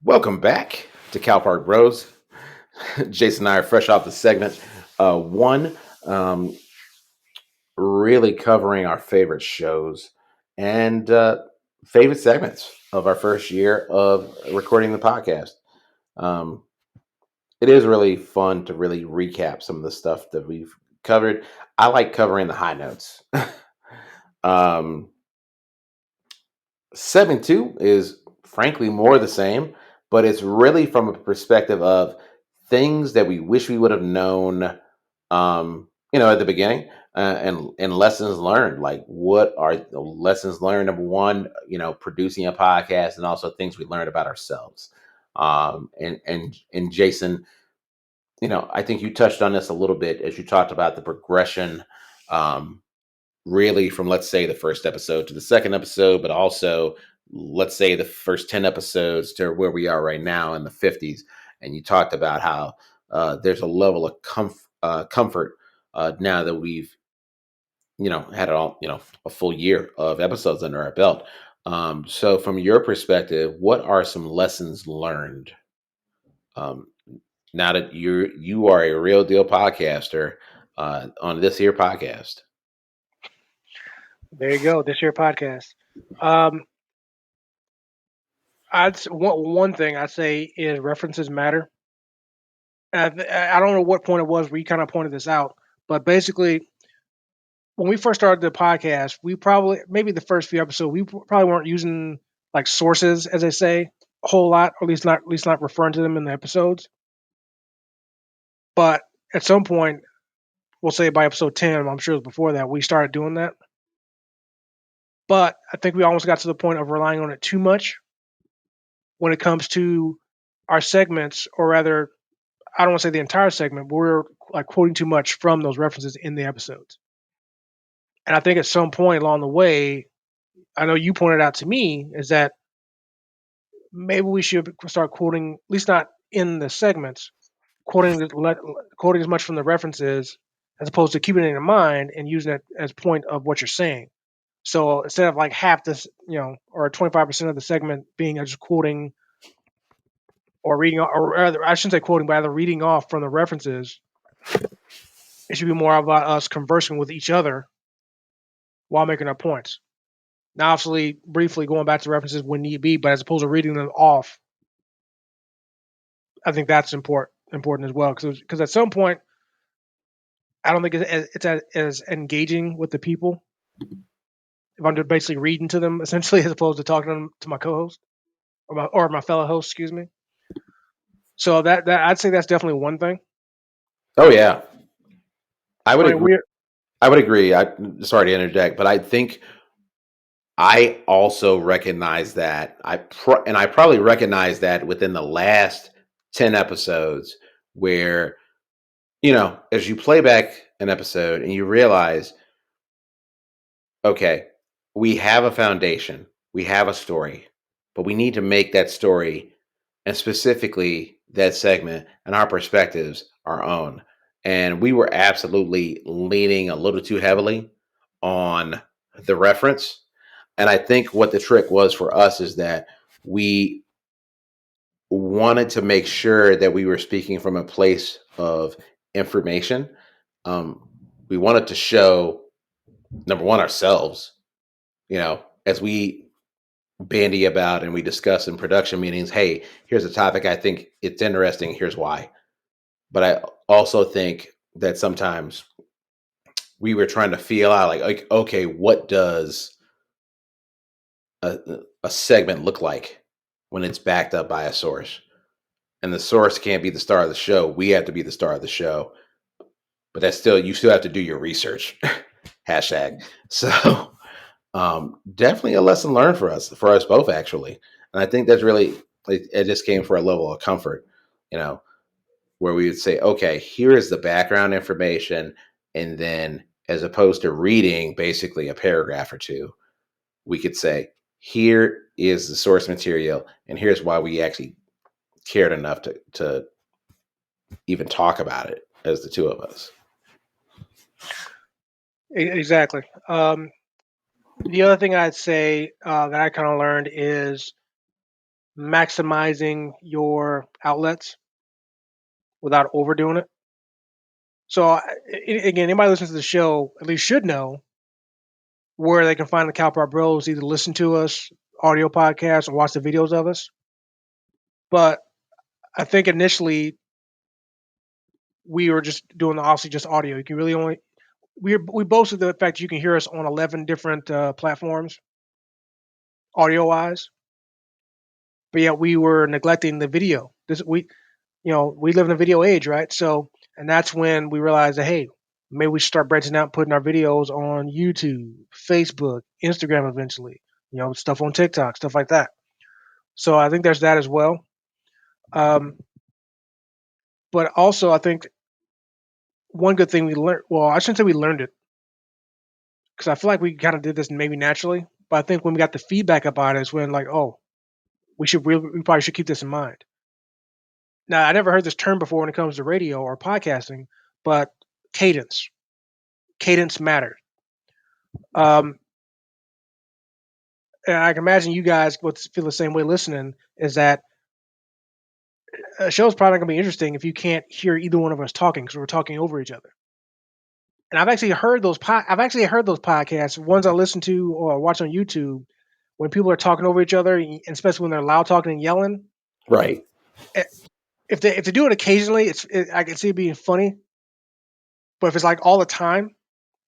Welcome back to Cal Park Bros. Jason and I are fresh off the segment one, really covering our favorite shows and favorite segments of our first year of recording the podcast. Um, it is really fun to really recap some of the stuff that we've covered. I like covering the high notes. um, Segment two is frankly more the same, but it's really from a perspective of things that we wish we would have known, at the beginning, and lessons learned. Like, what are the lessons learned? Number one, producing a podcast, and also things we learned about ourselves. And Jason, I think you touched on this a little bit as you talked about the progression. Really from, let's say, the first episode to the second episode, but also let's say the first 10 episodes to where we are right now in the 50s. And you talked about how there's a level of comfort now that we've had it all, a full year of episodes under our belt. So from your perspective, what are some lessons learned um, now that you are a real deal podcaster on this here podcast? There you go. This your podcast. Um, one thing I'd say is references matter. I don't know what point it was where you kind of pointed this out, but basically, when we first started the podcast, we probably maybe the first few episodes we probably weren't using like sources, as they say, a whole lot, or at least not referring to them in the episodes. But at some point, we'll say by episode 10, I'm sure it was before that, we started doing that. But I think we almost got to the point of relying on it too much when it comes to our segments, or rather, I don't want to say the entire segment, but we're like quoting too much from those references in the episodes. And I think at some point along the way, I know you pointed out to me, is that maybe we should start quoting, at least not in the segments, quoting as much from the references as opposed to keeping it in mind and using it as point of what you're saying. So instead of like half this, or 25% of the segment being just quoting or reading, or rather, I shouldn't say quoting, but rather reading off from the references, it should be more about us conversing with each other while making our points. Now, obviously, briefly going back to references when need be, but as opposed to reading them off, I think that's important as well. Because at some point, I don't think it's as engaging with the people if I'm just basically reading to them essentially, as opposed to talking to, them, to my co-host or my fellow host, excuse me. So that I'd say that's definitely one thing. Oh yeah, I would I mean, agree. I would agree. Sorry to interject, but I think I also recognize that and I probably recognize that within the last 10 episodes where, as you play back an episode and you realize, okay, we have a foundation, we have a story, but we need to make that story, and specifically that segment and our perspectives, our own. And we were absolutely leaning a little too heavily on the reference. And I think what the trick was for us is that we wanted to make sure that we were speaking from a place of information. Um, we wanted to show, number one, ourselves, as we bandy about and we discuss in production meetings, hey, here's a topic. I think it's interesting. Here's why. But I also think that sometimes we were trying to feel out like okay, what does a, a segment look like when it's backed up by a source? And the source can't be the star of the show. We have to be the star of the show. But that's still, you still have to do your research. Hashtag. So definitely a lesson learned for us both, actually. And I think that's really, it just came for a level of comfort, you know, where we would say, okay, here is the background information. And then as opposed to reading basically a paragraph or two, we could say, here is the source material. And here's why we actually cared enough to even talk about it as the two of us. exactly. The other thing I'd say that I kind of learned is maximizing your outlets without overdoing it. So again, anybody listening to the show at least should know where they can find the Calpar Bros. Either listen to us, audio podcasts, or watch the videos of us. But I think initially we were just doing the obviously just audio. You can really only we boasted the fact that you can hear us on 11 different platforms, audio wise. But yet we were neglecting the video. This we live in a video age, right? So and that's when we realized that hey, maybe we should start branching out, and putting our videos on YouTube, Facebook, Instagram, eventually. Stuff on TikTok, stuff like that. So I think there's that as well. Um, but also, I think one good thing we learned. Well, I shouldn't say we learned it because I feel like we kind of did this maybe naturally. But I think when we got the feedback about it, is when like, oh, we probably should keep this in mind. Now, I never heard this term before when it comes to radio or podcasting, but cadence. Cadence matters. Um, and I can imagine you guys would feel the same way listening. Is that a show's probably not gonna be interesting if you can't hear either one of us talking because we're talking over each other. And I've actually heard those podcasts, ones I listen to or watch on YouTube, when people are talking over each other, and especially when they're loud talking and yelling. Right. eh, if they do it occasionally, I can see it being funny. But if it's like all the time,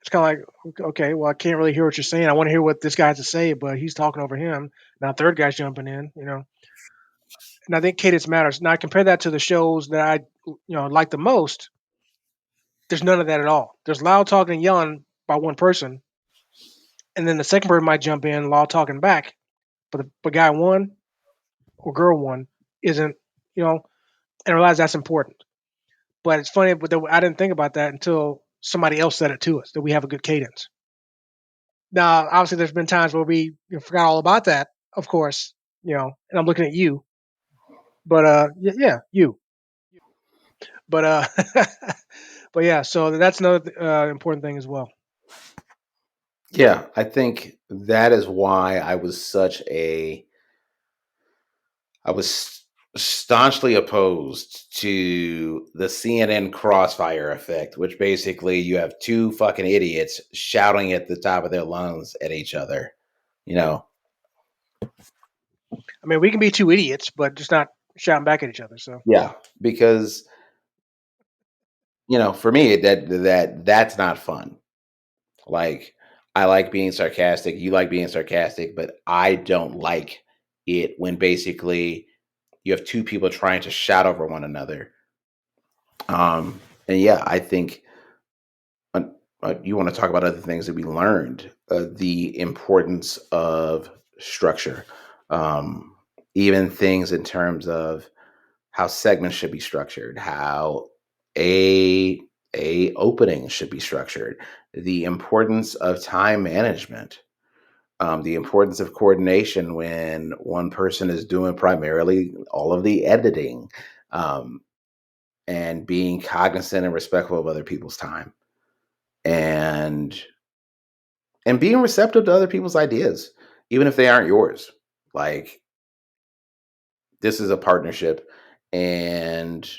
it's kind of like, okay, well, I can't really hear what you're saying. I want to hear what this guy has to say, but he's talking over him. Now, third guy's jumping in. And I think cadence matters. Now, I compare that to the shows that I like the most. There's none of that at all. There's loud talking and yelling by one person, and then the second person might jump in, loud talking back. But guy one or girl one isn't, and I realize that's important. But it's funny, but I didn't think about that until somebody else said it to us that we have a good cadence. Now, obviously, there's been times where we forgot all about that, of course, and I'm looking at you, but yeah, you, but but yeah, so that's another important thing as well. Yeah, I think that is why I was staunchly opposed to the CNN crossfire effect, which basically you have two fucking idiots shouting at the top of their lungs at each other. You know, I mean, we can be two idiots, but just not shouting back at each other. So yeah, because for me that's not fun. Like, I like being sarcastic, you like being sarcastic, but I don't like it when basically you have two people trying to shout over one another. And yeah, I think uh, you want to talk about other things that we learned, the importance of structure, um, even things in terms of how segments should be structured, how a a opening should be structured, the importance of time management, the importance of coordination when one person is doing primarily all of the editing, um, and being cognizant and respectful of other people's time, and being receptive to other people's ideas, even if they aren't yours. Like, this is a partnership, and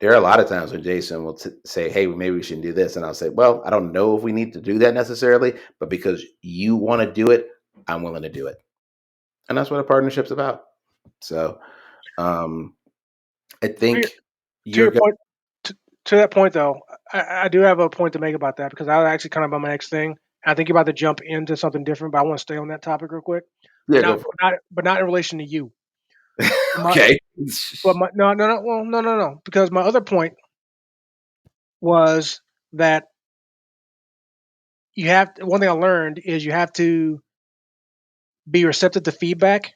there are a lot of times when Jason will say, "Hey, maybe we should do this," and I'll say, "Well, I don't know if we need to do that necessarily, but because you want to do it, I'm willing to do it." And that's what a partnership's about. So, um, I to your, think to you're your good. point, to that point though, I do have a point to make about that because I was actually kind of on my next thing. I think you're about to jump into something different, but I want to stay on that topic real quick. Yeah, go for But not in relation to you. it. My, Okay. but my no well no because my other point was that one thing I learned is you have to be receptive to feedback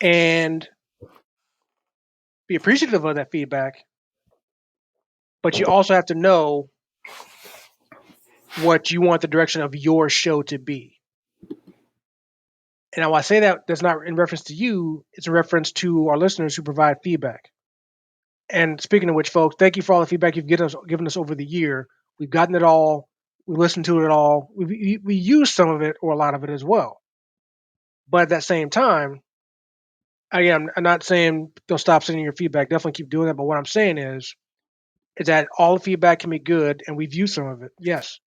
and be appreciative of that feedback, but you also have to know what you want the direction of your show to be. And now I say that that's not in reference to you, it's a reference to our listeners who provide feedback. And speaking of which, folks, thank you for all the feedback you've given us over the year. We've gotten it all. We listened to it all. We used some of it or a lot of it as well. But at that same time, again, I'm not saying don't stop sending your feedback. Definitely keep doing that. But what I'm saying is that all the feedback can be good, and we've used some of it, yes.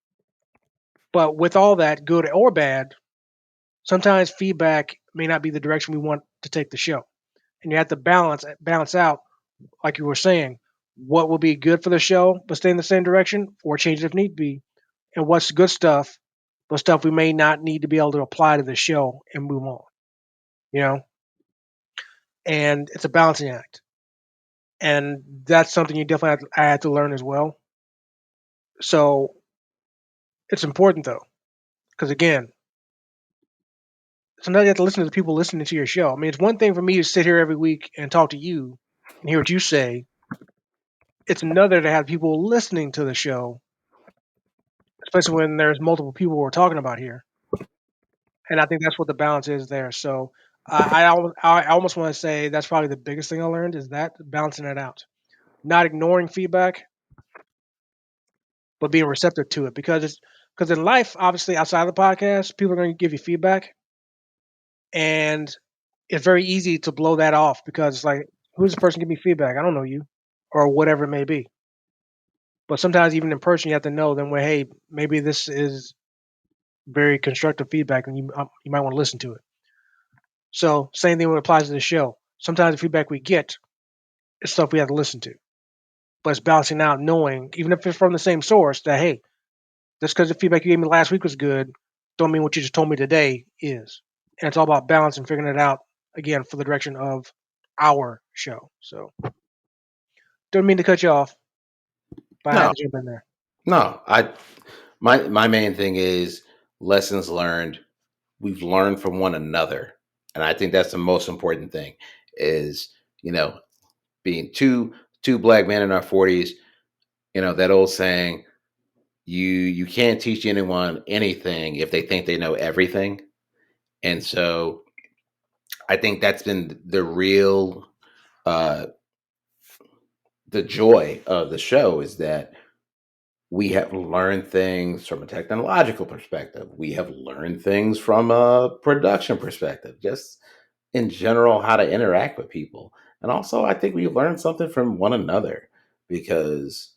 But with all that, good or bad, sometimes feedback may not be the direction we want to take the show, and you have to balance out, like you were saying, what will be good for the show but stay in the same direction, or change it if need be, and what's good stuff, but stuff we may not need to be able to apply to the show and move on. You know, and it's a balancing act, and that's something you definitely I had to learn as well. So it's important though, because again, sometimes you have to listen to the people listening to your show. I mean, it's one thing for me to sit here every week and talk to you and hear what you say. It's another to have people listening to the show, especially when there's multiple people we're talking about here. And I think that's what the balance is there. So I almost want to say that's probably the biggest thing I learned is that balancing it out, not ignoring feedback, but being receptive to it because in life, obviously outside of the podcast, people are going to give you feedback, and it's very easy to blow that off because it's like, who's the person giving me feedback? I don't know you, or whatever it may be. But sometimes even in person, you have to know then, well, hey, maybe this is very constructive feedback, and you might want to listen to it. So same thing when it applies to the show. Sometimes the feedback we get is stuff we have to listen to, but it's balancing out, knowing even if it's from the same source that hey, just because the feedback you gave me last week was good, don't mean what you just told me today is. And it's all about balance and figuring it out again for the direction of our show. So don't mean to cut you off, but I had No, to jump in there. no. My main thing is lessons learned. We've learned from one another, and I think that's the most important thing. Is you know being two black men in our 40s. That old saying, you can't teach anyone anything if they think they know everything. And so I think that's been uh the joy of the show is that we have learned things from a technological perspective. We have learned things from a production perspective, just in general, how to interact with people. And also, I think we've learned something from one another because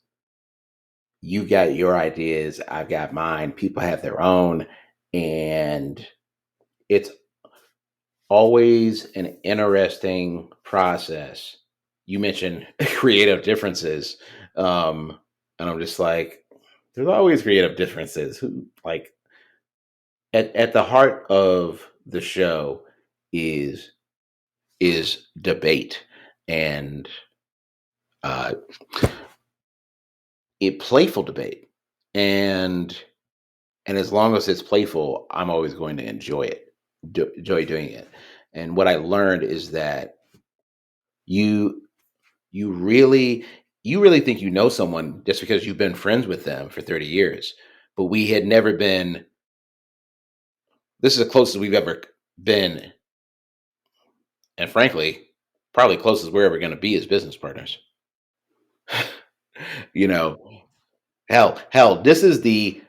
you got your ideas, I've got mine, people have their own. And it's always an interesting process. You mentioned creative differences. And I'm just like, there's always creative differences. Who like at the heart of the show is debate and uh playful debate. And as long as it's playful, I'm always going to enjoy it, enjoy doing it. And what I learned is that you you really you really think you know someone just because you've been friends with them for 30 years. But we had never been this is the closest we've ever been, and frankly, probably closest we're ever going to be as business partners. you know, hell, this is the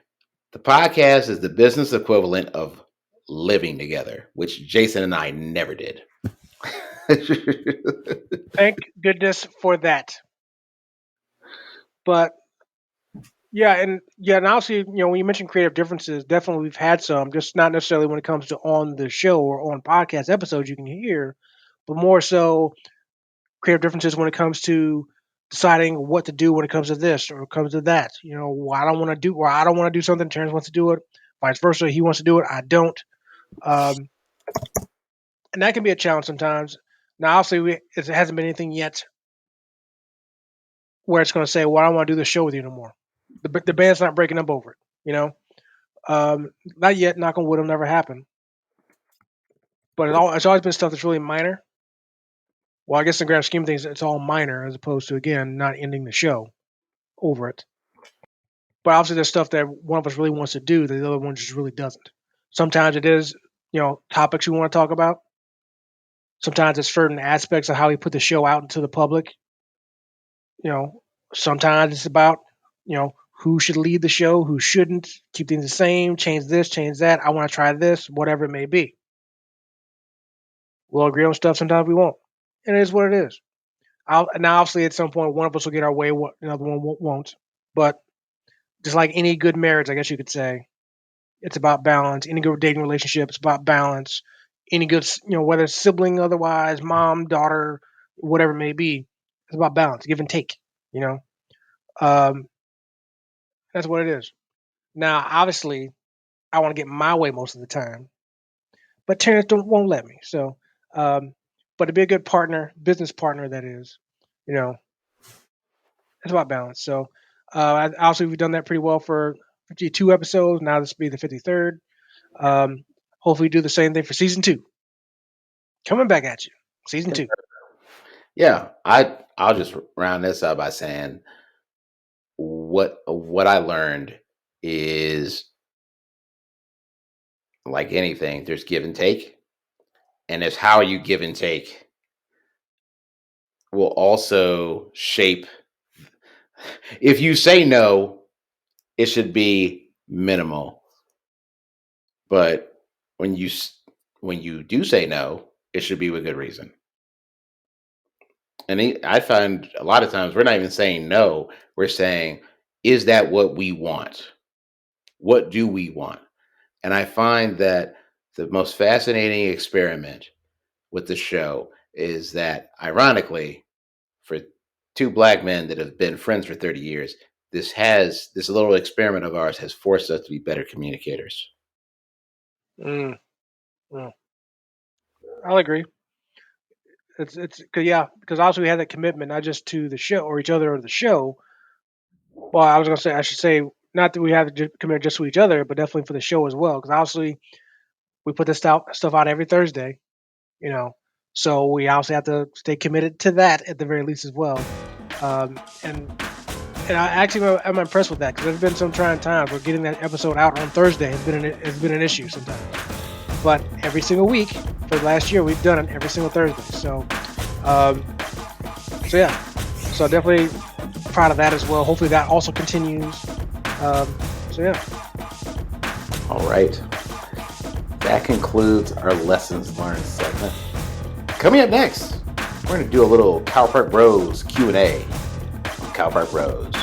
podcast is the business equivalent of living together, which Jason and I never did. Thank goodness for that. But and obviously, when you mention creative differences, definitely we've had some, just not necessarily when it comes to on the show or on podcast episodes you can hear, but more so creative differences when it comes to deciding what to do when it comes to this or comes to that. I don't want to do something, Terrence wants to do it. Vice versa, he wants to do it, I don't. Um, and that can be a challenge sometimes. Now, obviously, it hasn't been anything yet where it's going to say, "Well, I don't want to do the show with you no more." The band's not breaking up over it, you know. Not yet. Knock on wood, it'll never happen. But it's always been stuff that's really minor. Well, I guess in the grand scheme of things, it's all minor as opposed to again not ending the show over it. But obviously, there's stuff that one of us really wants to do that the other one just really doesn't. Sometimes it is, topics we want to talk about. Sometimes it's certain aspects of how we put the show out into the public. You know, sometimes it's about, who should lead the show, who shouldn't, keep things the same, change this, change that. I want to try this, whatever it may be. We'll agree on stuff. Sometimes we won't, and it is what it is. Now, obviously, at some point, one of us will get our way, another one won't. But just like any good marriage, I guess you could say, it's about balance. Any good dating relationship, it's about balance. Any good, whether it's sibling, otherwise, mom, daughter, whatever it may be, it's about balance, give and take. You know, um, that's what it is. Now, obviously, I want to get my way most of the time, but Terrence won't let me. So, um, but to be a good partner, business partner, that is, you know, it's about balance. So, obviously, we've done that pretty well for 52 episodes. Now this will be the 53rd. Hopefully, do the same thing for season 2. Coming back at you, season 2. Yeah, I'll just round this up by saying what I learned is, like anything, there's give and take, and it's how you give and take will also shape. If you say no, it should be minimal, but when when you do say no, it should be with good reason. And I find a lot of times we're not even saying no. We're saying, is that what we want? What do we want? And I find that the most fascinating experiment with the show is that, ironically, for two black men that have been friends for 30 years, this little experiment of ours has forced us to be better communicators. Mm, mm. I'll agree. It's because obviously we had that commitment not just to the show or each other or the show. Well, I should say not that we have to commit just to each other, but definitely for the show as well. Because obviously we put this stuff out every Thursday, you know, so we obviously have to stay committed to that at the very least as well. And I actually I'm impressed with that because there's been some trying times where getting that episode out on Thursday has been an issue sometimes. But every single week for the last year, we've done it every single Thursday. Um, so yeah, so definitely proud of that as well. Hopefully that also continues. So yeah. All right. That concludes our lessons learned segment. Coming up next, we're going to do a little Cow Park Bros Q&A on Cow Park Bros.